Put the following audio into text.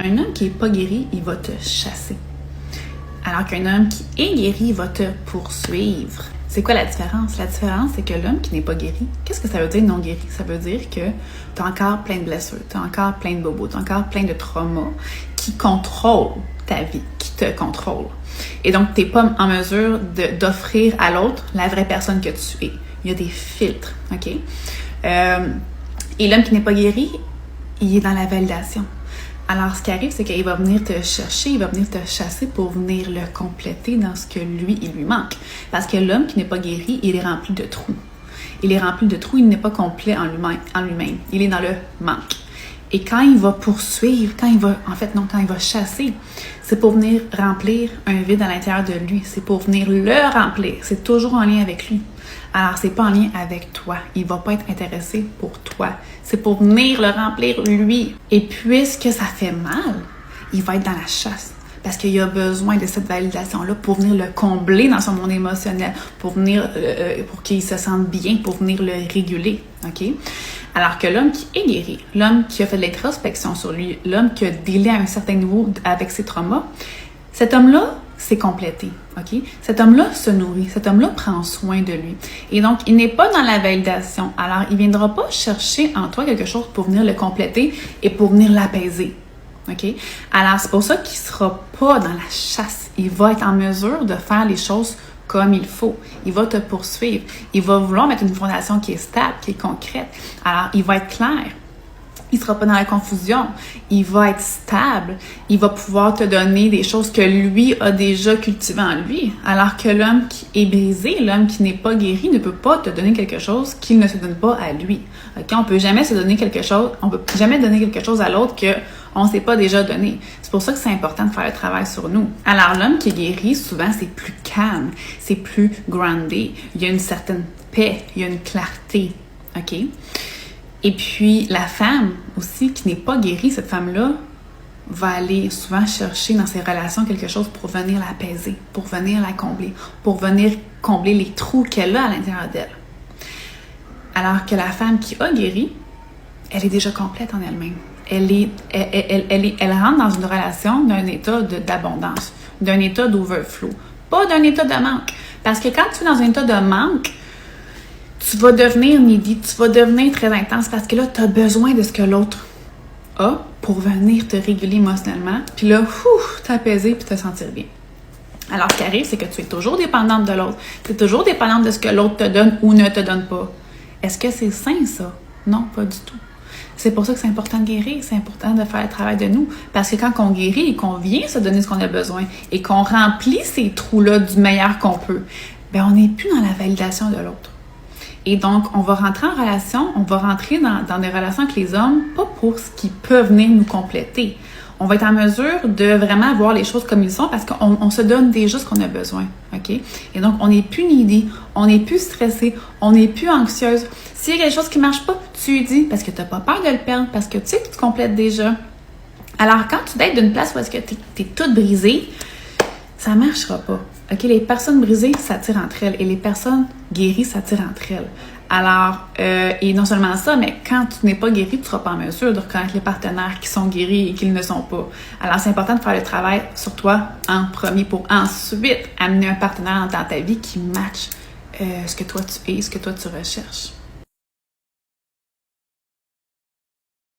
Un homme qui n'est pas guéri, il va te chasser. Alors qu'un homme qui est guéri va te poursuivre. C'est quoi la différence? La différence, c'est que l'homme qui n'est pas guéri, qu'est-ce que ça veut dire non guéri? Ça veut dire que tu as encore plein de blessures, tu as encore plein de bobos, tu as encore plein de traumas qui contrôlent ta vie, qui te contrôlent. Et donc, tu n'es pas en mesure d'offrir à l'autre la vraie personne que tu es. Il y a des filtres, OK? Et l'homme qui n'est pas guéri, il est dans la validation. Alors, ce qui arrive, c'est qu'il va venir te chercher, il va venir te chasser pour venir le compléter dans ce que lui, il lui manque. Parce que l'homme qui n'est pas guéri, il est rempli de trous. Il est rempli de trous, il n'est pas complet en lui-même. Il est dans le manque. Et quand il va poursuivre, quand il va chasser, c'est pour venir remplir un vide à l'intérieur de lui. C'est pour venir le remplir. C'est toujours en lien avec lui. Alors, c'est pas en lien avec toi. Il va pas être intéressé pour toi. C'est pour venir le remplir lui. Et puisque ça fait mal, il va être dans la chasse. Parce qu'il a besoin de cette validation-là pour venir le combler dans son monde émotionnel, pour qu'il se sente bien, pour venir le réguler. OK? Alors que l'homme qui est guéri, l'homme qui a fait de l'introspection sur lui, l'homme qui a délai à un certain niveau avec ses traumas, cet homme-là s'est complété. OK? Cet homme-là se nourrit. Cet homme-là prend soin de lui. Et donc, il n'est pas dans la validation. Alors, il ne viendra pas chercher en toi quelque chose pour venir le compléter et pour venir l'apaiser. OK? Alors, c'est pour ça qu'il ne sera pas dans la chasse. Il va être en mesure de faire les choses comme il faut. Il va te poursuivre. Il va vouloir mettre une fondation qui est stable, qui est concrète. Alors, il va être clair. Il ne sera pas dans la confusion. Il va être stable. Il va pouvoir te donner des choses que lui a déjà cultivées en lui. Alors que l'homme qui est brisé, l'homme qui n'est pas guéri, ne peut pas te donner quelque chose qu'il ne se donne pas à lui. Okay? On peut jamais se donner quelque chose, on peut jamais donner quelque chose à l'autre qu'on ne s'est pas déjà donné. C'est pour ça que c'est important de faire le travail sur nous. Alors, l'homme qui est guéri, souvent, c'est plus calme, c'est plus groundé. Il y a une certaine paix, il y a une clarté. OK? Et puis, la femme aussi, qui n'est pas guérie, cette femme-là, va aller souvent chercher dans ses relations quelque chose pour venir l'apaiser, pour venir la combler, pour venir combler les trous qu'elle a à l'intérieur d'elle. Alors que la femme qui a guéri, elle est déjà complète en elle-même. Elle rentre dans une relation d'un état d'abondance, d'un état d'overflow, pas d'un état de manque. Parce que quand tu es dans un état de manque, tu vas devenir needy, tu vas devenir très intense parce que là, tu as besoin de ce que l'autre a pour venir te réguler émotionnellement. Puis là, t'apaiser puis te sentir bien. Alors, ce qui arrive, c'est que tu es toujours dépendante de l'autre. Tu es toujours dépendante de ce que l'autre te donne ou ne te donne pas. Est-ce que c'est sain, ça? Non, pas du tout. C'est pour ça que c'est important de guérir, c'est important de faire le travail de nous. Parce que quand on guérit et qu'on vient se donner ce qu'on a besoin et qu'on remplit ces trous-là du meilleur qu'on peut, bien, on n'est plus dans la validation de l'autre. Et donc, on va rentrer en relation, on va rentrer dans des relations avec les hommes, pas pour ce qui peut venir nous compléter. On va être en mesure de vraiment voir les choses comme ils sont parce qu'on se donne déjà ce qu'on a besoin, OK? Et donc, on n'est plus needy, on n'est plus stressé, on n'est plus anxieuse. S'il y a quelque chose qui ne marche pas, tu lui dis parce que tu n'as pas peur de le perdre, parce que tu sais que tu te complètes déjà. Alors, quand tu d'être d'une place où est-ce que tu es toute brisée, ça ne marchera pas. OK? Les personnes brisées s'attirent entre elles et les personnes guéries s'attirent entre elles. Alors, et non seulement ça, mais quand tu n'es pas guéri, tu ne seras pas en mesure de reconnaître les partenaires qui sont guéris et qui ne le sont pas. Alors, c'est important de faire le travail sur toi en premier pour ensuite amener un partenaire dans ta vie qui matche ce que toi tu es, ce que toi tu recherches.